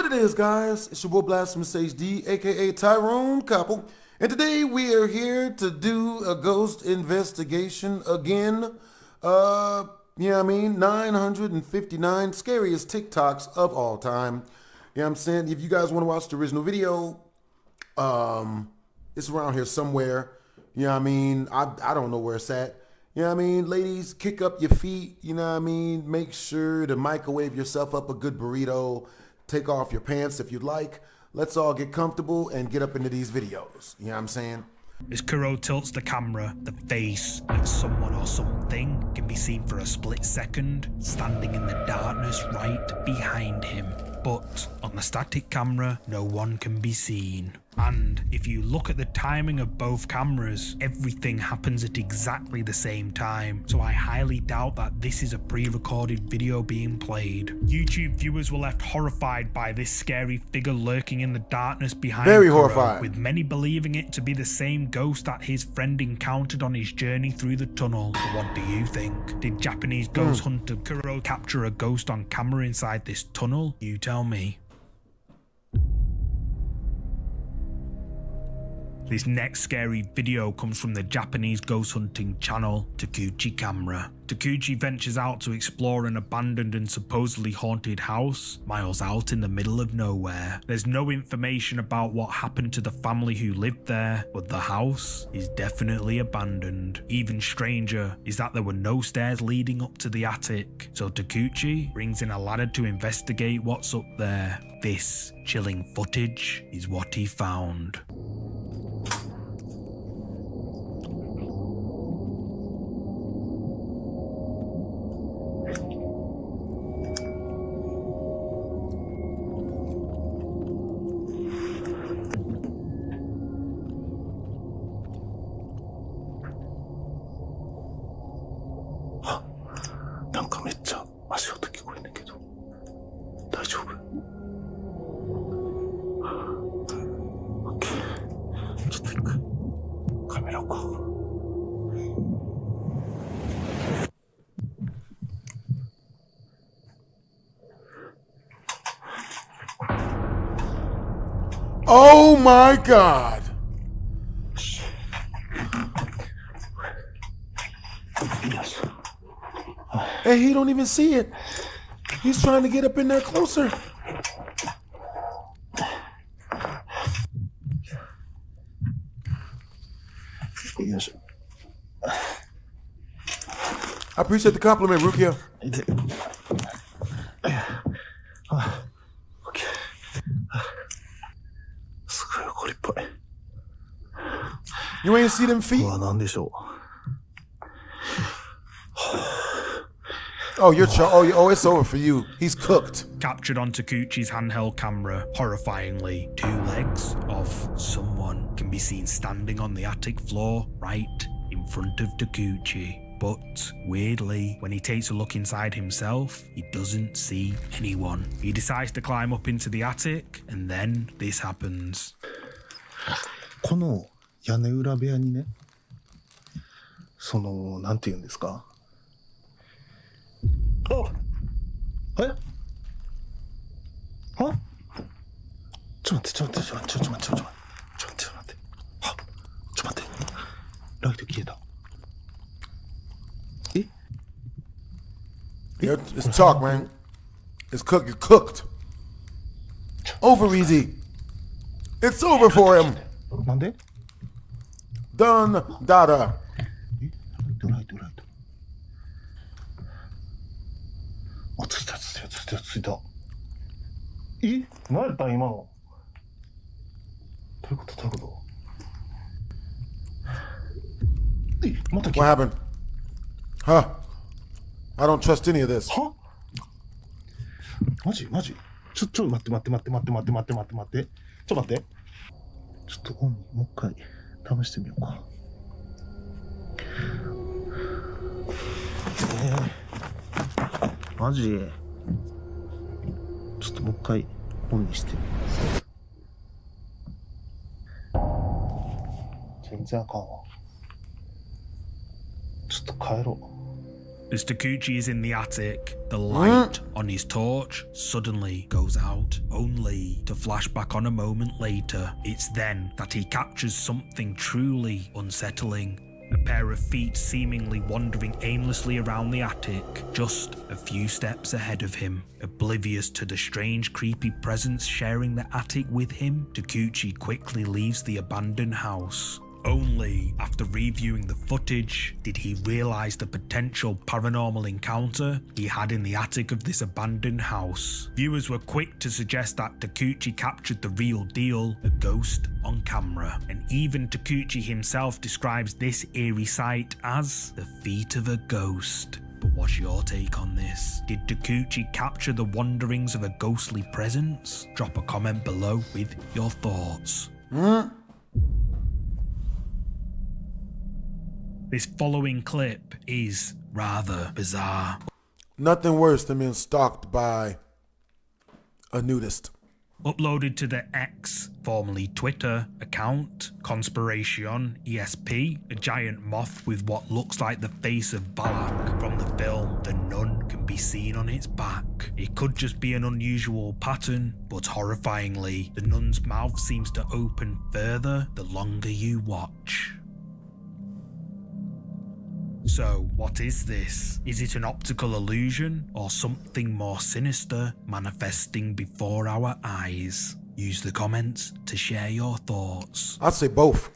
What it is, guys? It's your boy BlastphamousHD, aka Tyrone Couple, and today we are here to do a ghost investigation again. 959 scariest TikToks of all time. You know what I'm saying? If you guys want to watch the original video, it's around here somewhere. You know what I mean? I don't know where it's at. You know what I mean? Ladies, kick up your feet. You know what I mean? Make sure to microwave yourself up a good burrito. Take off your pants if you'd like. Let's all get comfortable and get up into these videos. You know what I'm saying? As Kuro tilts the camera, the face of someone or something can be seen for a split second, standing in the darkness right behind him. But on the static camera, no one can be seen. And if you look at the timing of both cameras, everything happens at exactly the same time. So I highly doubt that this is a pre-recorded video being played. YouTube viewers were left horrified by this scary figure lurking in the darkness behind Very Kuro, horrified. with many believing it to be the same ghost that his friend encountered on his journey through the tunnel. So what do you think? Did Japanese ghost hunter Kuro capture a ghost on camera inside this tunnel? You tell me. This next scary video comes from the Japanese ghost hunting channel Takuchi Camera. Takuchi ventures out to explore an abandoned and supposedly haunted house miles out in the middle of nowhere. There's no information about what happened to the family who lived there, but the house is definitely abandoned. Even stranger is that there were no stairs leading up to the attic, so Takuchi brings in a ladder to investigate what's up there. This chilling footage is what he found. Oh my God. Hey, he don't even see it. He's trying to get up in there closer. Yes. I appreciate the compliment, Rukia. You ain't see them feet? Oh, it's over for you. He's cooked. Captured on Takuchi's handheld camera, horrifyingly, two legs of someone can be seen standing on the attic floor right in front of Takuchi. But weirdly, when he takes a look inside himself, he doesn't see anyone. He decides to climb up into the attic, and then this happens. この屋根裏部屋にね、なんて言うんですか。あ、え？は？ちょっと待って。は？ちょっと待って。ライト消えた。え？ Yeah, it's talk, man. It's cooked. You're cooked. Over easy. It's over for him. なんで？ Done, dada. ライト。あ、ついた。え？何やったん今の？どういうこと？え、また What happened? Huh? I don't trust any of this. は？マジ？ちょっと待って。ちょっと待って。ちょっとオンにもう一回試してみようか。マジ？ちょっともう一回オンにしてみます。全然あかんわ。ちょっと帰ろう。As Takuchi is in the attic, the light on his torch suddenly goes out, only to flash back on a moment later. It's then that he captures something truly unsettling. A pair of feet seemingly wandering aimlessly around the attic, just a few steps ahead of him. Oblivious to the strange, creepy presence sharing the attic with him, Takuchi quickly leaves the abandoned house. Only after reviewing the footage did he realise the potential paranormal encounter he had in the attic of this abandoned house. Viewers were quick to suggest that Takuchi captured the real deal, a ghost on camera, and even Takuchi himself describes this eerie sight as the feet of a ghost. But what's your take on this? Did Takuchi capture the wanderings of a ghostly presence? Drop a comment below with your thoughts. This following clip is rather bizarre. Nothing worse than being stalked by a nudist. Uploaded to the X, formerly Twitter, account, Conspiration ESP, a giant moth with what looks like the face of Balak from the film The Nun can be seen on its back. It could just be an unusual pattern, but horrifyingly, the nun's mouth seems to open further the longer you watch. So, what is this? Is it an optical illusion or something more sinister manifesting before our eyes? Use the comments to share your thoughts. I'd say both.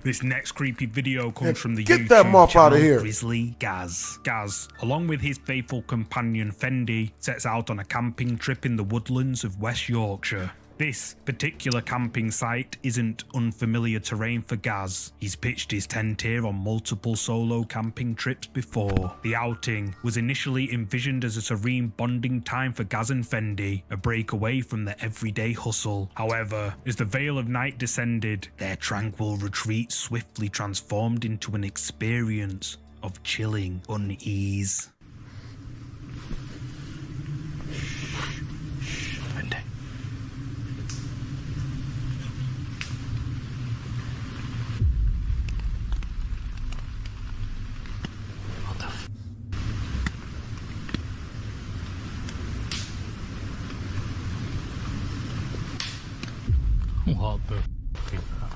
This next creepy video comes from the get YouTube that moth channel out of here. Grizzly Gaz. Gaz, along with his faithful companion Fendi, sets out on a camping trip in the woodlands of West Yorkshire. This particular camping site isn't unfamiliar terrain for Gaz. He's pitched his tent here on multiple solo camping trips before. The outing was initially envisioned as a serene bonding time for Gaz and Fendi, a break away from the everyday hustle. However, as the veil of night descended, their tranquil retreat swiftly transformed into an experience of chilling unease. What the f is that?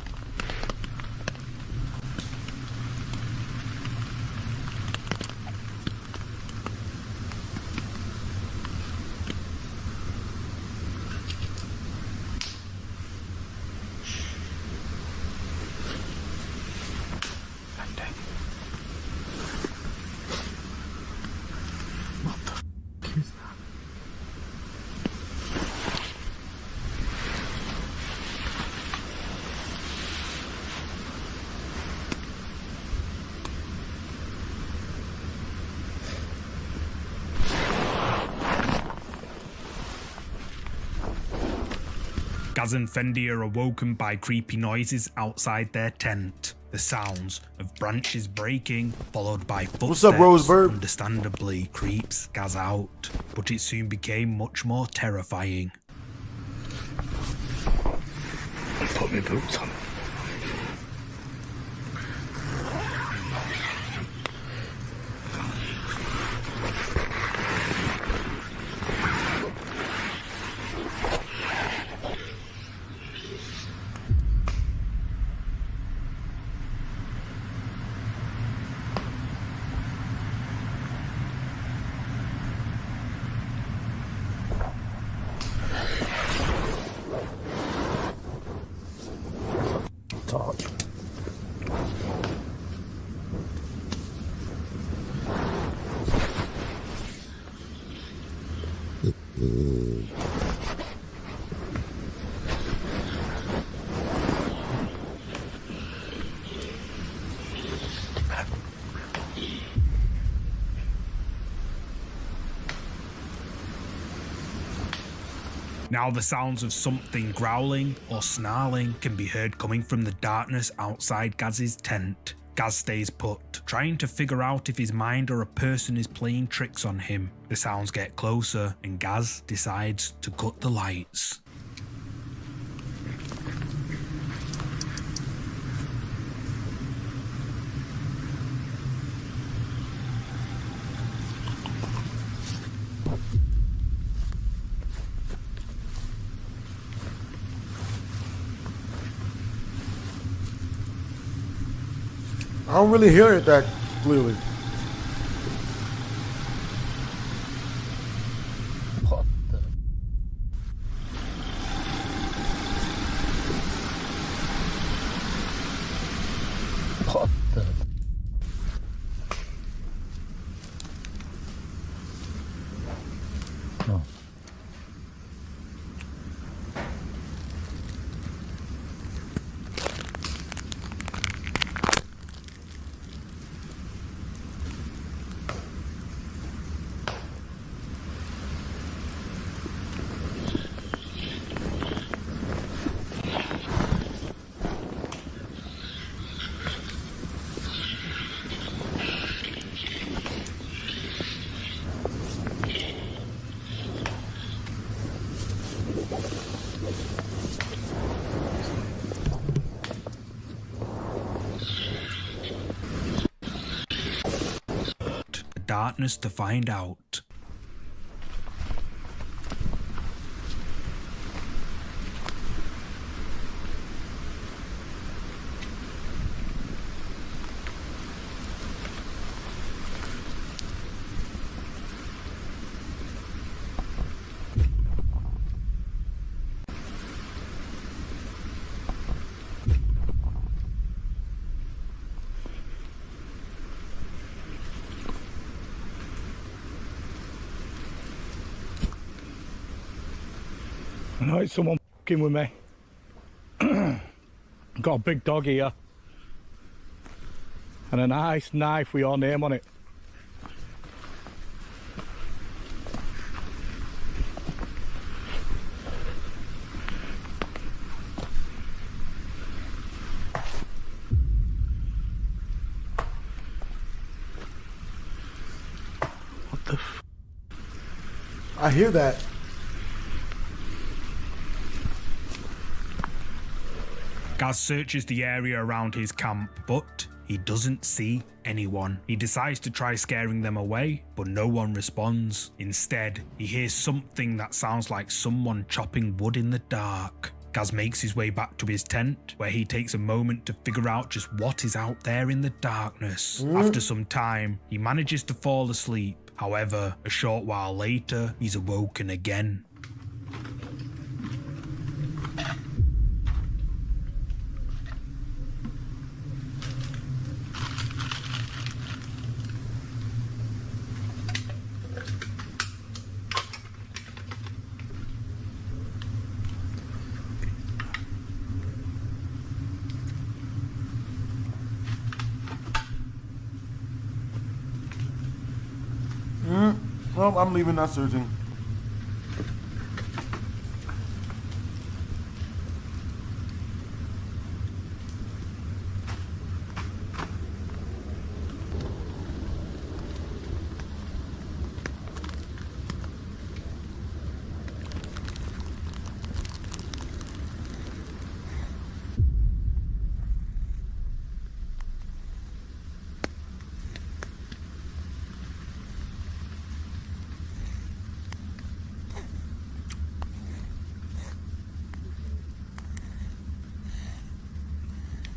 What the f is that? Gaz and Fendi are awoken by creepy noises outside their tent. The sounds of branches breaking, followed by footsteps, What's up, Rosebird? understandably creeps Gaz out, but it soon became much more terrifying. Put my boots on. Torch. Now the sounds of something growling or snarling can be heard coming from the darkness outside Gaz's tent. Gaz stays put, trying to figure out if his mind or a person is playing tricks on him. The sounds get closer and Gaz decides to cut the lights. I don't really hear it that clearly. What the? What the? Oh. The darkness to find out. I know it's someone f***ing with me. Got a big dog here. And a nice knife with your name on it. What the f***? I hear that. Gaz searches the area around his camp, but he doesn't see anyone. He decides to try scaring them away, but no one responds. Instead, he hears something that sounds like someone chopping wood in the dark. Gaz makes his way back to his tent, where he takes a moment to figure out just what is out there in the darkness. After some time, he manages to fall asleep. However, a short while later, he's awoken again. Well, I'm leaving that searching.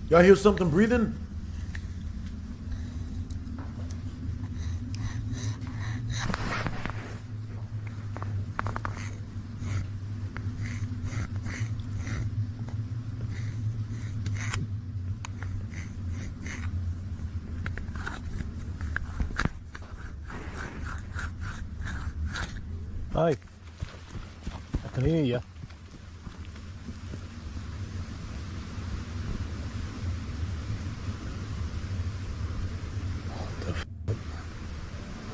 Y'all hear something breathing? Hi. I can hear you.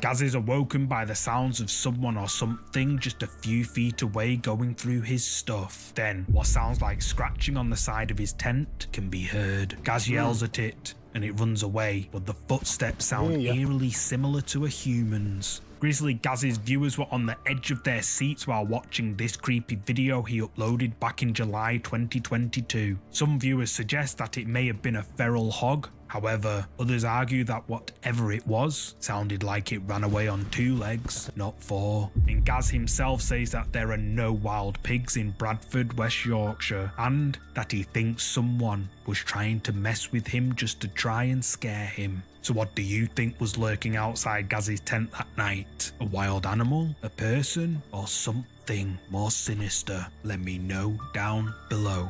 Gaz is awoken by the sounds of someone or something just a few feet away going through his stuff. Then, what sounds like scratching on the side of his tent can be heard. Gaz yells at it and it runs away, but the footsteps sound eerily similar to a human's. Grizzly Gaz's viewers were on the edge of their seats while watching this creepy video he uploaded back in July 2022. Some viewers suggest that it may have been a feral hog. However, others argue that whatever it was sounded like it ran away on 2 legs, not 4. And Gaz himself says that there are no wild pigs in Bradford, West Yorkshire, and that he thinks someone was trying to mess with him just to try and scare him. So what do you think was lurking outside Gaz's tent that night? A wild animal? A person? Or something more sinister? Let me know down below.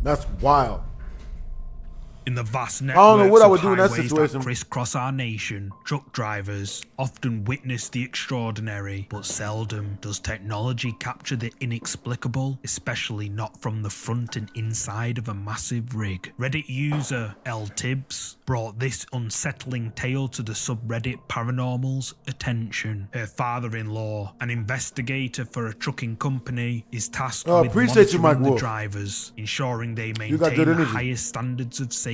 That's wild. In the vast I don't know networks what I would of do in that highways situation. that crisscross our nation, truck drivers often witness the extraordinary, but seldom does technology capture the inexplicable, especially not from the front and inside of a massive rig. Reddit user L Tibbs brought this unsettling tale to the subreddit Paranormal's attention. Her father-in-law, an investigator for a trucking company, is tasked with appreciate you, Mike monitoring the Wolf. drivers, ensuring they got maintain good the energy. highest standards of safety.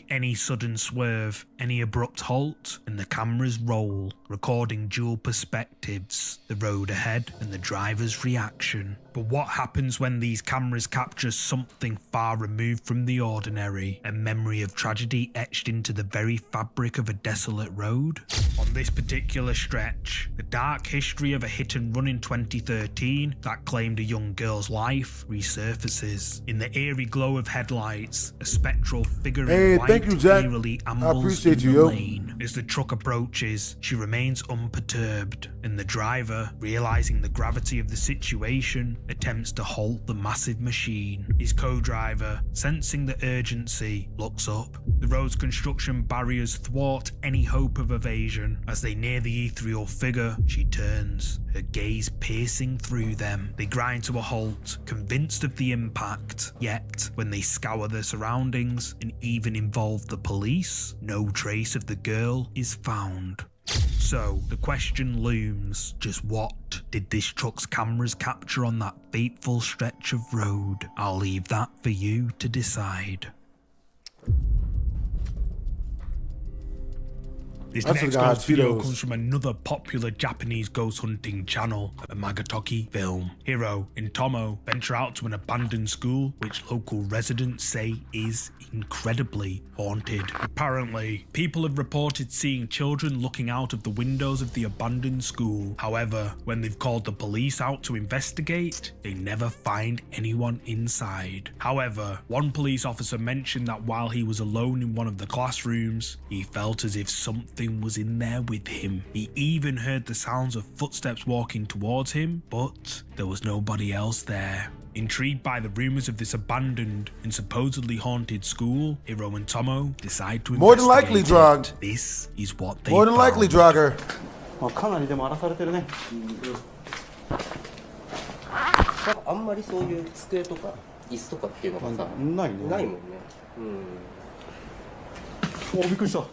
Any sudden swerve, any abrupt halt, and the cameras roll, recording dual perspectives, the road ahead and the driver's reaction. But what happens when these cameras capture something far removed from the ordinary, a memory of tragedy etched into the very fabric of a desolate road? On this particular stretch, the dark history of a hit and run in 2013 that claimed a young girl's life resurfaces. In the eerie glow of headlights, a spectral figure Hey, in white thank you, Jack. eerily I ambles appreciate in you, the yo. lane. As the truck approaches, she remains unperturbed, and the driver, realizing the gravity of the situation, attempts to halt the massive machine. His co-driver, sensing the urgency, looks up. The road's construction barriers thwart any hope of evasion. As they near the ethereal figure, she turns, her gaze piercing through them. They grind to a halt, convinced of the impact. Yet, when they scour their surroundings and even involve the police, no trace of the girl is found. So, the question looms, just what did this truck's cameras capture on that fateful stretch of road? I'll leave that for you to decide. This That's next the guy, ghost video Cheetos. comes from another popular Japanese ghost hunting channel, a Magatoki film. Hiro and Tomo venture out to an abandoned school, which local residents say is incredibly haunted. Apparently, people have reported seeing children looking out of the windows of the abandoned school. However, when they've called the police out to investigate, they never find anyone inside. However, one police officer mentioned that while he was alone in one of the classrooms, he felt as if something was in there with him. He even heard the sounds of footsteps walking towards him, but there was nobody else there. Intrigued by the rumors of this abandoned and supposedly haunted school, Hiro and Tomo decide to investigate. More than likely, Drog. This is what they More than likely, found. Drogger. かなりでも荒らされてるね。あんまりそういう机とか椅子とかっていうのがさ、ないね。ないもんね。お、びっくりした。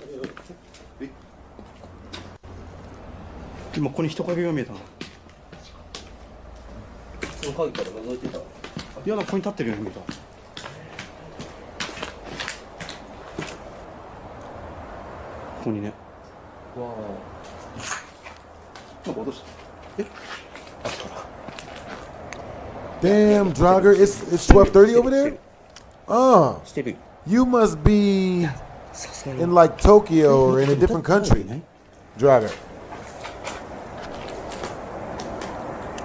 今ここに人影が見えたの。その影から覗いてた。いや、ここに立ってるように見えた。ここにね。わなんか落とした。え？あったな。 Damn, Drogger, it's 12:30 over there? あ。してる。 You must be さすがに。 in like Tokyo or in a different country. Drogger.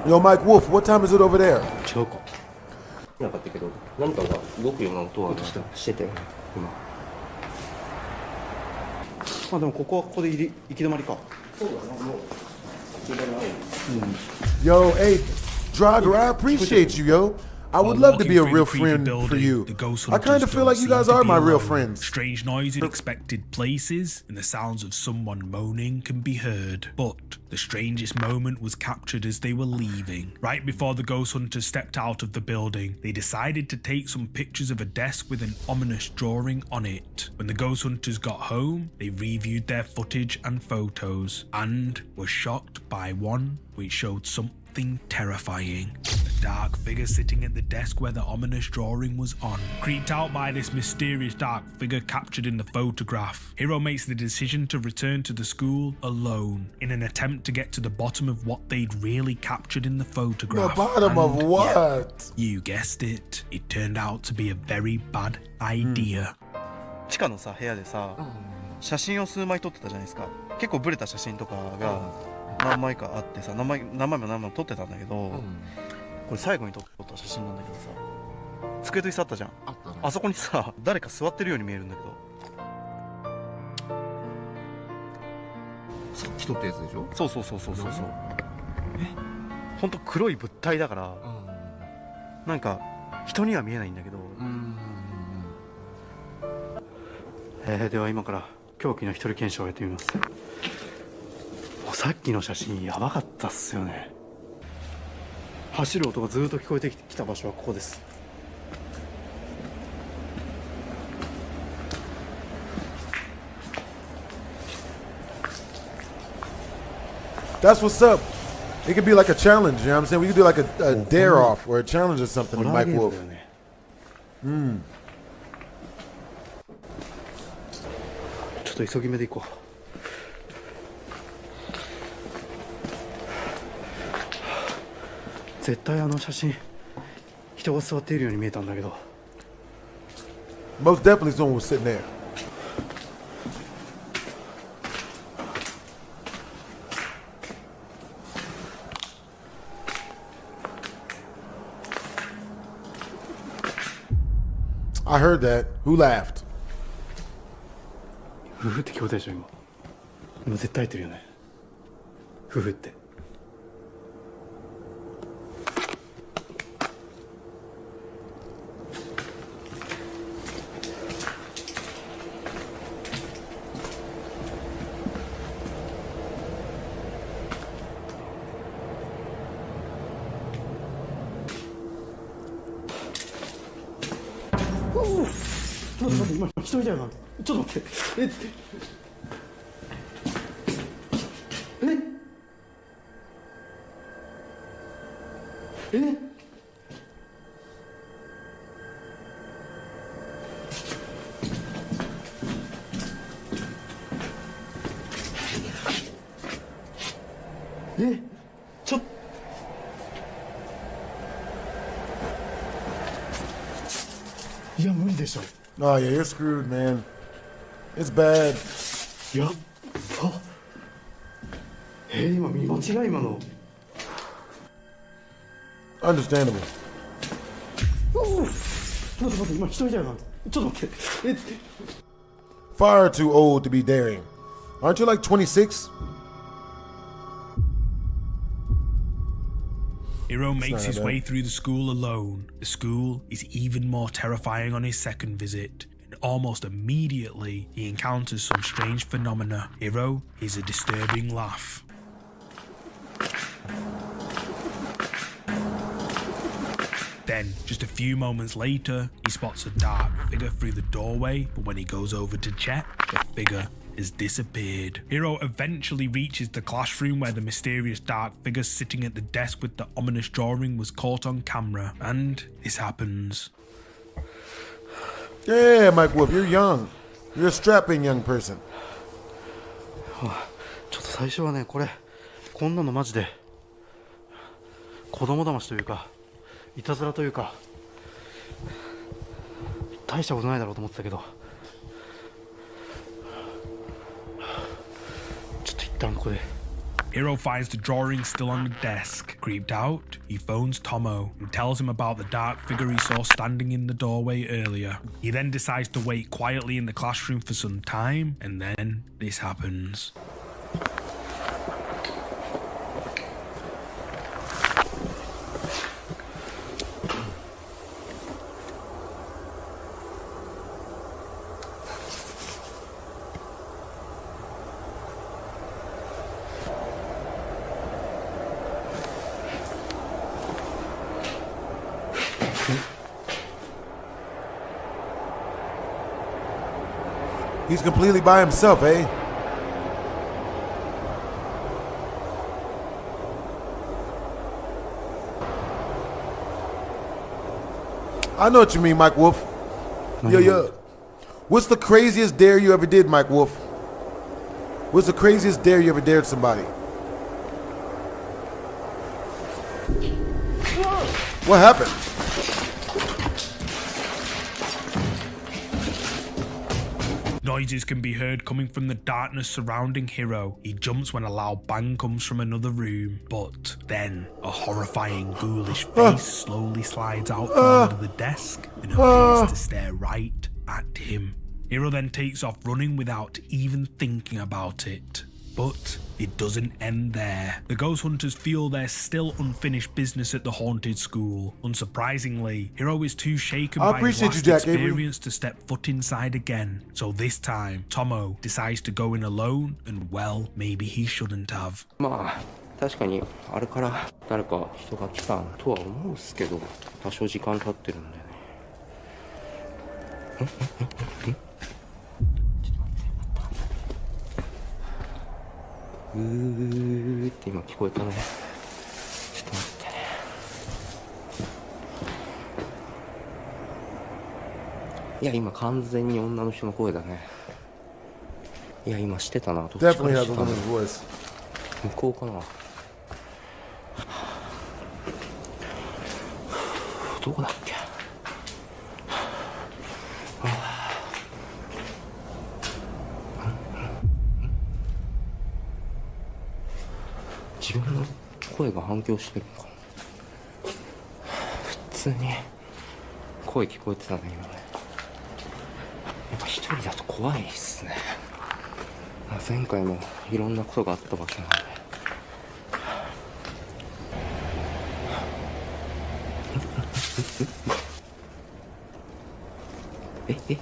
Yo, Mike Wolf, what time is it over there? 違うか。なかったけど、何かが動くような音はしてて。まあでもここはここで行き止まりか。そうだな、もう。 Yo, hey, Drogger, I appreciate you, yo. I would love to be a real friend for you. I kind of feel like you guys are my real friends. Strange noises in unexpected places, and the sounds of someone moaning can be heard. But the strangest moment was captured as they were leaving. Right before the ghost hunters stepped out of the building, they decided to take some pictures of a desk with an ominous drawing on it. When the ghost hunters got home, they reviewed their footage and photos, and were shocked by one which showed something terrifying. A dark figure sitting at the desk where the ominous drawing was on. Creeped out by this mysterious dark figure captured in the photograph, Hiro makes the decision to return to the school alone in an attempt to get to the bottom of what they'd really captured in the photograph. The bottom of And, what? yeah, you guessed it. It turned out to be a very bad idea. 地下のさ部屋でさ、写真を数枚撮ってたじゃないですか。結構ブレた写真とかが何枚かあってさ、何枚も撮ってたんだけど、これ最後に撮った写真なんだけどさ、机と椅子あったじゃん。あそこにさ、誰か座ってるように見えるんだけど。さっき撮ったやつでしょ。そうほんと黒い物体だから、なんか人には見えないんだけど、では今から凶器の一人検証をやってみます。もうさっきの写真やばかったっすよね。走る音がずっと聞こえてきた場所はここです。That's what's up. It could be like a challenge, you know what I'm saying? We could do like a dare off or a challenge or something with Mike Wolf. ちょっと急ぎ目で行こう。絶対あの写真人が座っているように見えたんだけど。 Most definitely someone was sitting there. I heard that. Who laughed? ふふって聞こえたでしょ今。今絶対入ってるよね。ふふって。ちょっと待って、今人いたよな。ちょっと待って。ちょっいや無理でしょ。 Oh yeah, you're screwed, man. It's bad. やっば。今見間違い今の。 Understandable. ちょっと待って今人いたよな。ちょっと待って。Far too old to be daring. Aren't you like 26? Hiro makes not his bad. way through the school alone. The school is even more terrifying on his second visit, and almost immediately he encounters some strange phenomena. Hiro hears a disturbing laugh. Then, just a few moments later, he spots a dark figure through the doorway, but when he goes over to check, the figure has disappeared. Hiro eventually reaches the classroom where the mysterious dark figure sitting at the desk with the ominous drawing was caught on camera, and this happens. Yeah, Mike Wolf, you're young. You're a strapping young person. ちょっと最初はねこんなのマジで子供騙しというかいたずらというか大したことないだろうと思ってたけど、ちょっと一旦ここで。 Hiro finds the drawing still on the desk. Creeped out, he phones Tomo and tells him about the dark figure he saw standing in the doorway earlier. He then decides to wait quietly in the classroom for some time, and then this happens. He's completely by himself, eh? I know what you mean, Mike Wolf. Yeah. What's the craziest dare you ever did, Mike Wolf? What's the craziest dare you ever dared somebody? What happened? Noises can be heard coming from the darkness surrounding Hiro. He jumps when a loud bang comes from another room, but then a horrifying ghoulish face slowly slides out from under the desk and appears to stare right at him. Hiro then takes off running without even thinking about it. But it doesn't end there. The ghost hunters feel there's still unfinished business at the haunted school. Unsurprisingly, Hiro is too shaken by his last experience to step foot inside again. So this time, Tomo decides to go in alone, and well, maybe he shouldn't have. まあ確かにあれから誰か人が来たとは思うんですけど、多少時間経ってるんでね。って今聞こえたね。ちょっと待ってね。いや今完全に女の人の声だね。いや今してたな。どっちからしてたの？ Definitely has a woman's voice. 向こうかな。どこだっけ？自分の声が反響してるのかな。普通に声聞こえてたね今ね。やっぱ一人だと怖いっすね。前回もいろんなことがあったわけなんで。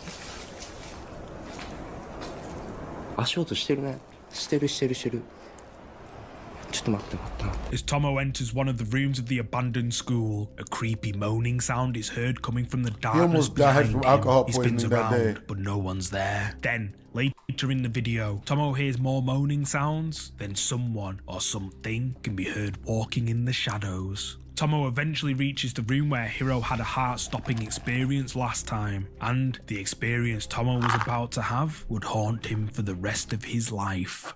足音してるね。してる。As Tomo enters one of the rooms of the abandoned school, a creepy moaning sound is heard coming from the darkness behind him. He spins around, but no one's there. Then, later in the video, Tomo hears more moaning sounds. Then someone or something can be heard walking in the shadows. Tomo eventually reaches the room where Hiro had a heart-stopping experience last time, and the experience Tomo was about to have would haunt him for the rest of his life.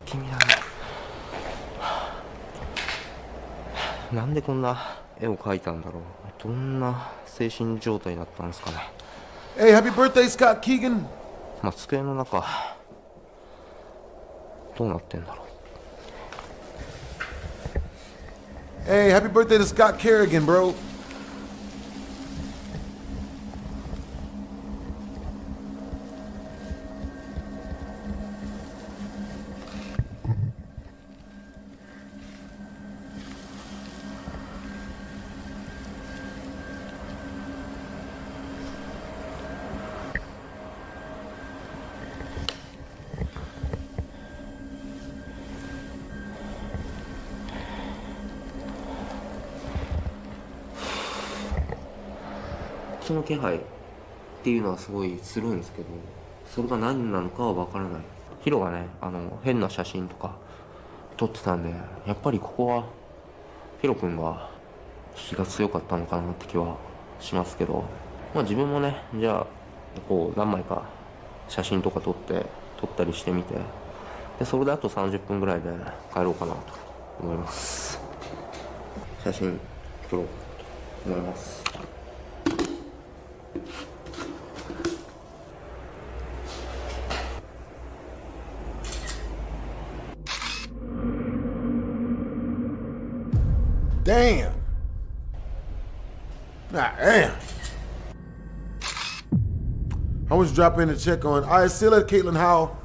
なんでこんな絵を描いたんだろう。どんな精神状態だったんですかね。Hey, happy birthday, Scott Keegan. まあ机の中どうなってんだろう。 Hey, happy birthday to Scott Kerrigan, bro.人の気配っていうのはすごいするんですけど、それが何なのかは分からない。ヒロがね、変な写真とか撮ってたんで、やっぱりここはヒロ君が気が強かったのかなって気はしますけど、まあ自分もね、じゃあこう何枚か写真とか撮ったりしてみて、でそれであと30分ぐらいで帰ろうかなと思います。写真撮ろうと思います。Damn. Nah, damn. I was dropping in to check on. I still at Caitlin Howell.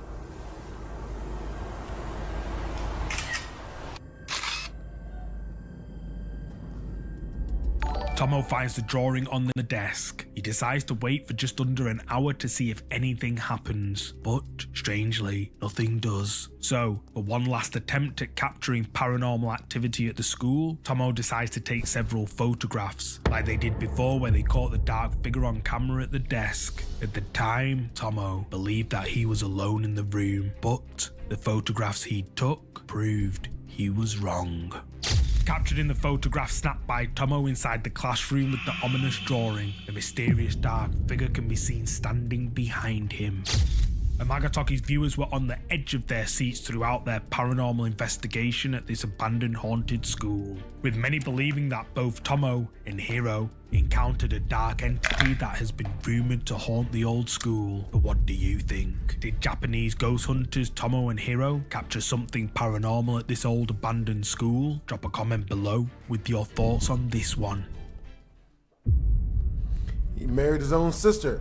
Tomo finds the drawing on the desk. He decides to wait for just under an hour to see if anything happens, but strangely, nothing does. So, for one last attempt at capturing paranormal activity at the school, Tomo decides to take several photographs, like they did before where they caught the dark figure on camera at the desk. At the time, Tomo believed that he was alone in the room, but the photographs he took proved he was wrong. Captured in the photograph snapped by Tomo inside the classroom with the ominous drawing, a mysterious dark figure can be seen standing behind him. Amagatoki's viewers were on the edge of their seats throughout their paranormal investigation at this abandoned haunted school, with many believing that both Tomo and Hiro encountered a dark entity that has been rumoured to haunt the old school. But what do you think? Did Japanese ghost hunters Tomo and Hiro capture something paranormal at this old abandoned school? Drop a comment below with your thoughts on this one. He married his own sister.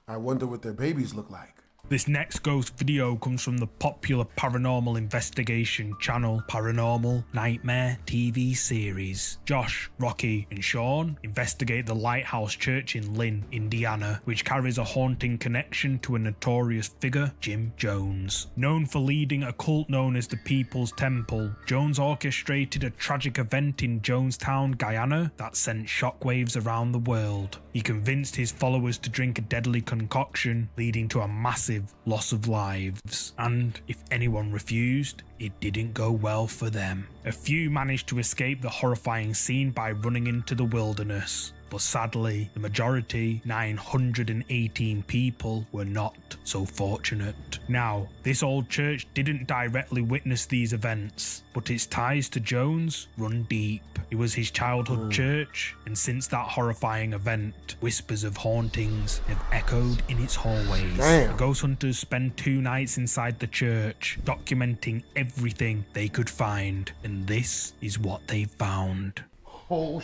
I wonder what their babies look like. This next ghost video comes from the popular paranormal investigation channel Paranormal Nightmare TV series. Josh, Rocky and Sean investigate the Lighthouse Church in Lynn, Indiana, which carries a haunting connection to a notorious figure, Jim Jones. Known for leading a cult known as the People's Temple, Jones orchestrated a tragic event in Jonestown, Guyana that sent shockwaves around the world. He convinced his followers to drink a deadly concoction, leading to a massive loss of lives, and if anyone refused, it didn't go well for them. A few managed to escape the horrifying scene by running into the wilderness, but sadly, the majority, 918 people, were not so fortunate. Now, this old church didn't directly witness these events, but its ties to Jones run deep. It was his childhood church, and since that horrifying event, whispers of hauntings have echoed in its hallways. Damn. The ghost hunters spend 2 nights inside the church, documenting everything they could find, and this is what they found. Oh,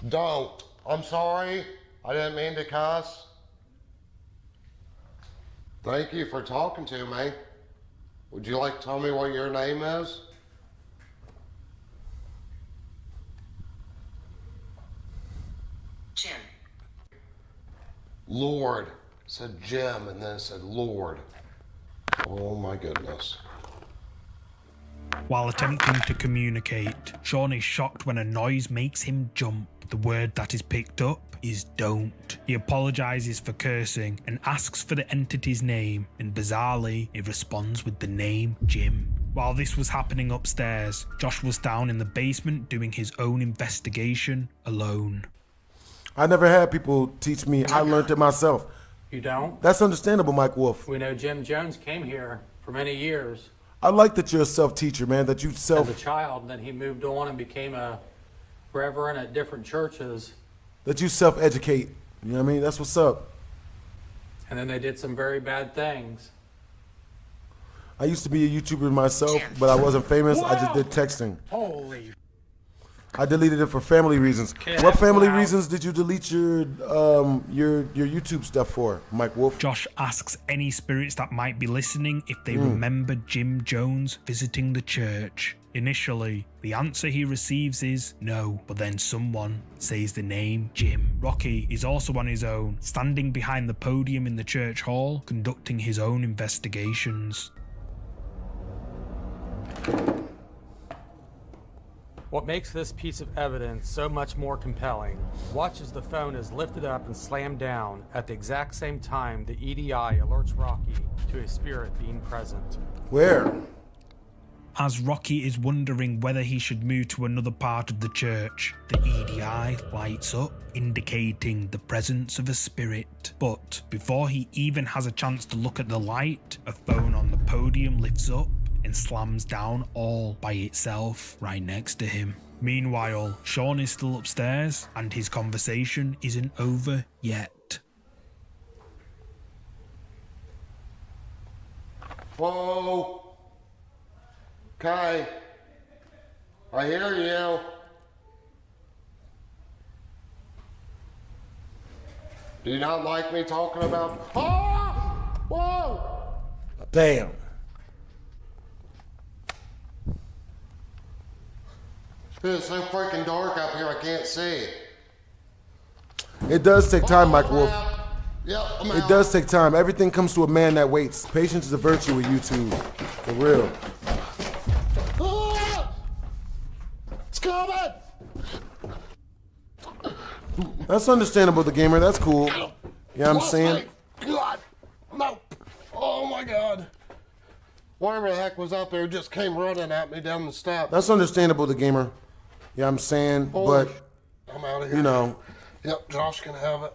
Don't. I'm sorry. I didn't mean to cuss. Thank you for talking to me. Would you like to tell me what your name is? Jim. Lord. It said Jim and then it said Lord. Oh my goodness. While attempting to communicate, Sean is shocked when a noise makes him jump. The word that is picked up is don't. He apologizes for cursing and asks for the entity's name, and bizarrely, it responds with the name Jim. While this was happening upstairs, Josh was down in the basement doing his own investigation alone. I never had people teach me. I learned it myself. You don't? That's understandable, Mike Wolf. We know Jim Jones came here for many years I like that you're a self-teacher, man, that you as a child, and then he moved on and became a reverend at different churches, that you self-educate. You know what I mean? That's what's up. and then they did some very bad things. I used to be a YouTuber myself, but I wasn't famous. I just did texting. Holy. I deleted it for family reasons. Okay, What family wow. reasons did you delete your YouTube stuff for, Mike Wolf? Josh asks any spirits that might be listening if they remember Jim Jones visiting the church. Initially, the answer he receives is no, but then someone says the name Jim. Rocky is also on his own, standing behind the podium in the church hall, conducting his own investigations. What makes this piece of evidence so much more compelling? Watch as the phone is lifted up and slammed down at the exact same time the EDI alerts Rocky to a spirit being present. Where? As Rocky is wondering whether he should move to another part of the church, the EDI lights up, indicating the presence of a spirit. But before he even has a chance to look at the light, a phone on the podium lifts up and slams down all by itself right next to him. Meanwhile, Sean is still upstairs and his conversation isn't over yet. Whoa. Okay. I hear you. Do you not like me talking about... Ah! Whoa! Damn. It's so freaking dark up here, I can't see. It does take time, Mike Wolf. Yep, it does take time. Everything comes to a man that waits. Patience is a virtue with YouTube. For real. Ah! It's coming! That's understandable, the gamer. That's cool. You know what I'm saying? God, no. Oh my God. whatever the heck was out there just came running at me down the steps. That's understandable, the gamer. Yeah, I'm saying, Holy but I'm out of here. you know. Yep, Josh can have it.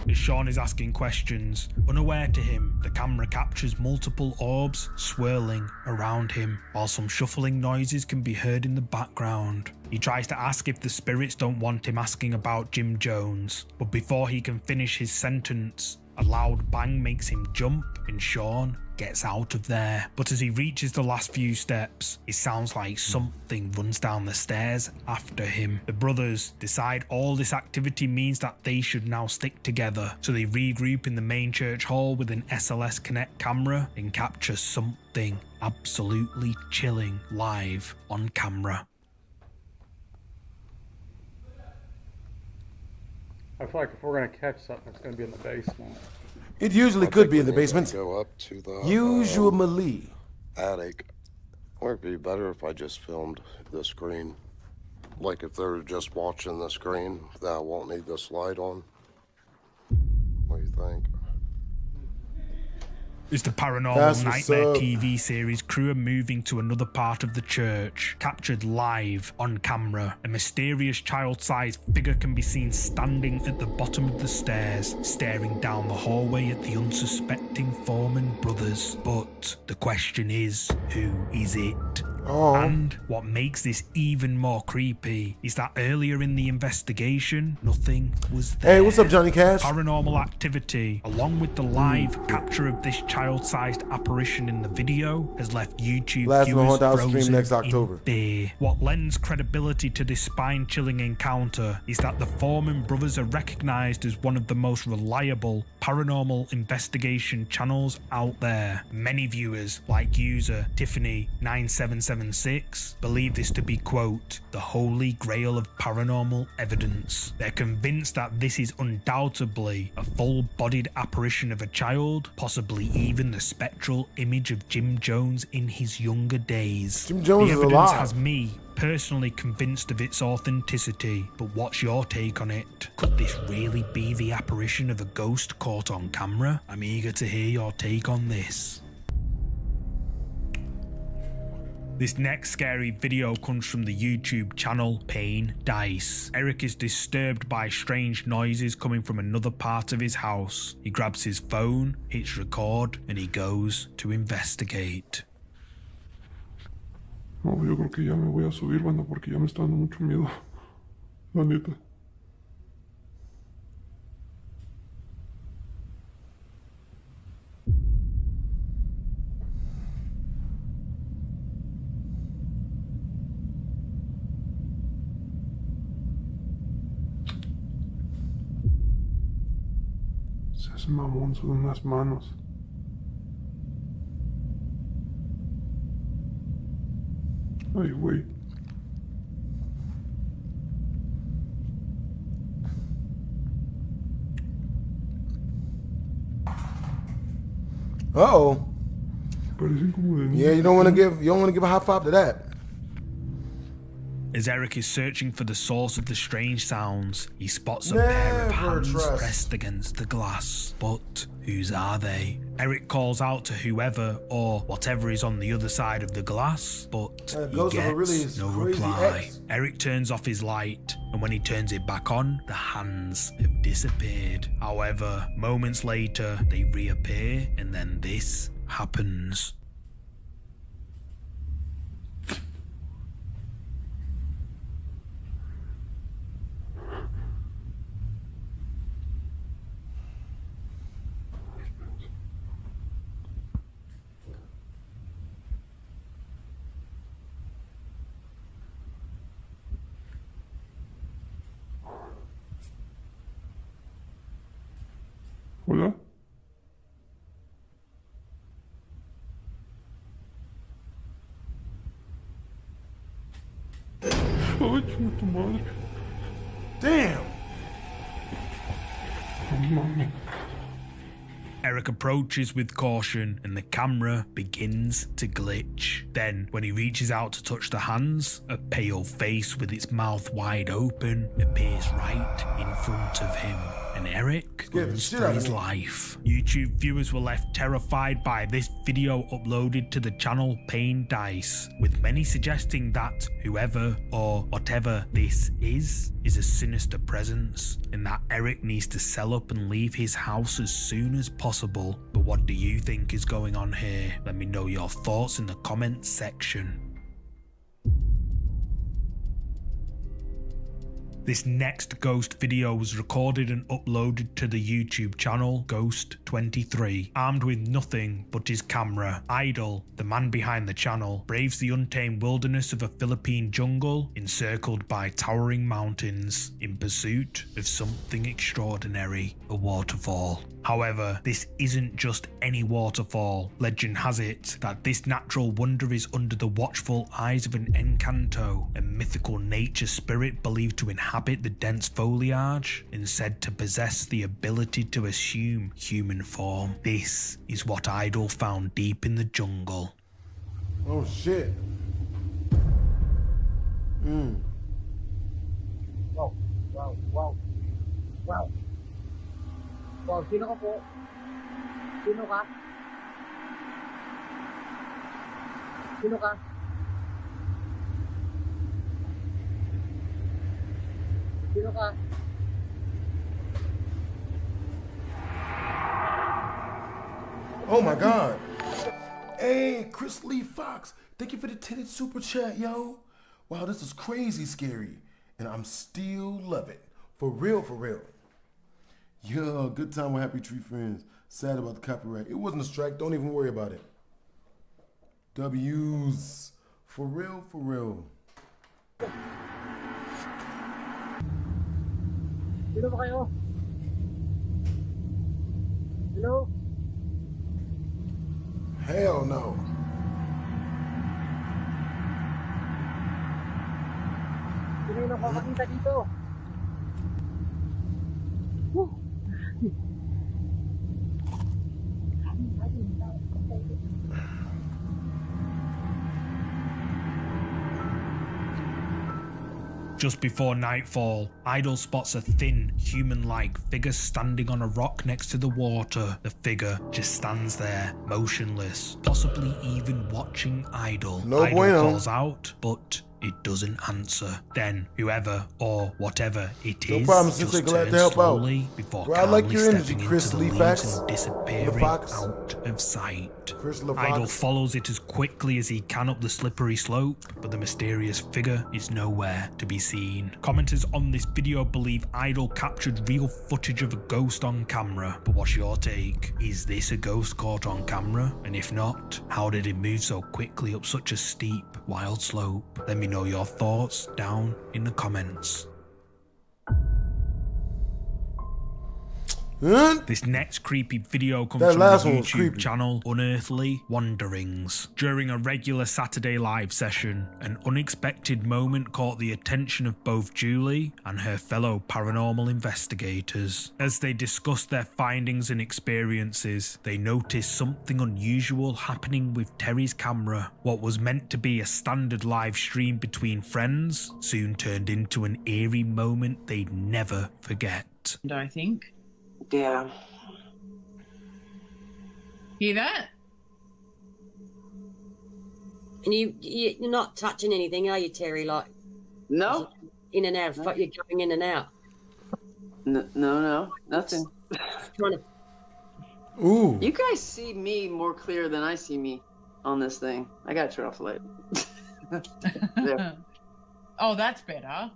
As Sean is asking questions, unaware to him, the camera captures multiple orbs swirling around him, while some shuffling noises can be heard in the background. He tries to ask if the spirits don't want him asking about Jim Jones, but before he can finish his sentence, a loud bang makes him jump and Sean gets out of there. But as he reaches the last few steps, it sounds like something runs down the stairs after him. The brothers decide all this activity means that they should now stick together, so they regroup in the main church hall with an SLS Connect camera and capture something absolutely chilling live on camera. I feel like if we're gonna catch something, it's gonna be in the basement. It usually could be in the basement. Go up to the Usually. attic. Or it'd be better if I just filmed the screen. Like if they're just watching the screen, that I won't need this light on. What do you think? As the paranormal That's what's nightmare up. TV series crew are moving to another part of the church, captured live on camera. A mysterious child-sized figure can be seen standing at the bottom of the stairs, staring down the hallway at the unsuspecting Foreman brothers. But the question is, who is it? Oh. And what makes this even more creepy is that earlier in the investigation, nothing was there. Hey, what's up, Johnny Cash? Paranormal activity, along with the live capture of this child-sized apparition in the video, has left YouTube Last viewers Haunted House frozen stream next October. in fear. What lends credibility to this spine-chilling encounter is that the Foreman brothers are recognized as one of the most reliable paranormal investigation channels out there. Many viewers, like user Tiffany9776, believe this to be, quote, the holy grail of paranormal evidence. They're convinced that this is undoubtedly a full-bodied apparition of a child, possibly even the spectral image of Jim Jones in his younger days. Jim Jones the is evidence alive. has me personally convinced of its authenticity, but what's your take on it? Could this really be the apparition of a ghost caught on camera? I'm eager to hear your take on this. This next scary video comes from the YouTube channel Pain Dice. Eric is disturbed by strange noises coming from another part of his house. He grabs his phone, hits record, and he goes to investigate. No, yo creo que ya me voy a subir, banda, porque ya me está dando mucho miedo. La neta. Se hace mamón, son unas manos. Ay, güey. Uh-oh. Parecen como de Yeah, you don't want to give a high five to that. As Eric is searching for the source of the strange sounds, he spots a pair of Never hands trust. pressed against the glass. But whose are they? Eric calls out to whoever or whatever is on the other side of the glass, but he Ghost of a really gets no crazy reply. ex. Eric turns off his light, and when he turns it back on, the hands have disappeared. However, moments later, they reappear, and then this happens. Hola. Ay, chinga tu madre. Damn. No mames. Eric approaches with caution and the camera begins to glitch. Then, when he reaches out to touch the hands, a pale face with its mouth wide open appears right in front of him. and Eric Scared the runs shit for out of his me. life. YouTube viewers were left terrified by this video uploaded to the channel Paying Dice, with many suggesting that whoever or whatever this is a sinister presence, and that Eric needs to sell up and leave his house as soon as possible. But what do you think is going on here? Let me know your thoughts in the comments section. This next ghost video was recorded and uploaded to the YouTube channel Ghost23. Armed with nothing but his camera, Idol, the man behind the channel, braves the untamed wilderness of a Philippine jungle encircled by towering mountains in pursuit of something extraordinary, a waterfall. However, this isn't just any waterfall. Legend has it that this natural wonder is under the watchful eyes of an Encanto, a mythical nature spirit believed to inhabit the dense foliage and said to possess the ability to assume human form. This is what Idol found deep in the jungle. Oh shit. Wow. Wow, sino ka po? Sino ka? Sino ka? Sino ka? Oh my God. Hey, Chris Lee Fox. Thank you for the 10 super chat, yo. Wow, this is crazy scary. And I'm still love it. For real, for real. Yo, good time with Happy Tree Friends. Sad about the copyright. It wasn't a strike. Don't even worry about it. W's. For real, for real. Sino ba kayo? Hello? Hell no. Sino yung nakakakita dito? Just before nightfall, Idol spots a thin, human-like figure standing on a rock next to the water. The figure just stands there, motionless, possibly even watching Idol. No Idol bueno. calls out, but it doesn't answer. Then whoever or whatever it is No problem, since just they're glad to turns help out. slowly before Bro, I like calmly your energy, stepping Chris into the Lee leaves Fax. and disappearing Fox. out of sight. Chris Lee Idol Fox. follows it as quickly as he can up the slippery slope, but the mysterious figure is nowhere to be seen. Commenters on this video believe Idol captured real footage of a ghost on camera, but what's your take? Is this a ghost caught on camera? And if not, how did it move so quickly up such a steep, wild slope? Let me know your thoughts down in the comments. Huh? This next creepy video comes That from the last one was YouTube creepy. channel Unearthly Wanderings. During a regular Saturday live session, an unexpected moment caught the attention of both Julie and her fellow paranormal investigators. As they discussed their findings and experiences, they noticed something unusual happening with Terry's camera. What was meant to be a standard live stream between friends soon turned into an eerie moment they'd never forget. I think. Yeah. Hear that? And you're not touching anything, are you, Terry? Like, No. In and out. You're going in and out. No, nothing. Trying to... Ooh. You guys see me more clear than I see me on this thing. I gotta turn off the light. There. Oh, that's better.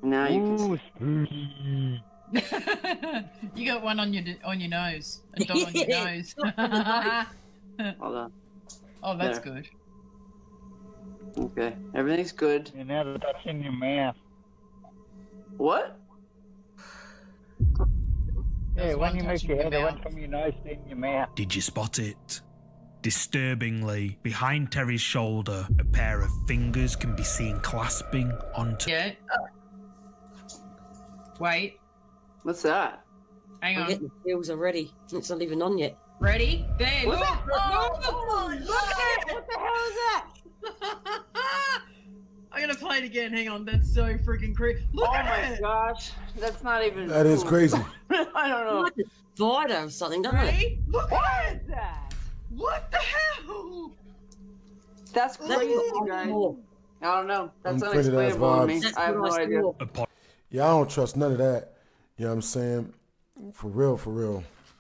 Now you can see. You got one on your nose, a dot on your nose. Hold on. Oh, that's There. good. Okay, everything's good. You're never touching your mouth. What? Yeah, when you make touching your your head, it mouth. went from your nose to in your mouth. Did you spot it? Disturbingly, behind Terry's shoulder, a pair of fingers can be seen clasping onto... Yeah. Wait, What's that? hang I'm on. getting the feels already. It's not even on yet. Ready? There. What Look. the- Oh, Look at it! What the hell is that? I I'm gonna play it again. Hang on, that's so freaking creepy. Look Oh at my it. gosh, that's not even. That is cool. crazy. I don't know. Like a spider or something, doesn't it? Right? Look What at it. is that? What the hell? That's crazy, That's guys. cool. I don't know. That's Unprinted ass unexplainable to me. vibes. That's I have no what I idea. saw. Yeah, I don't trust none of that. You know what I'm saying? For real, for real.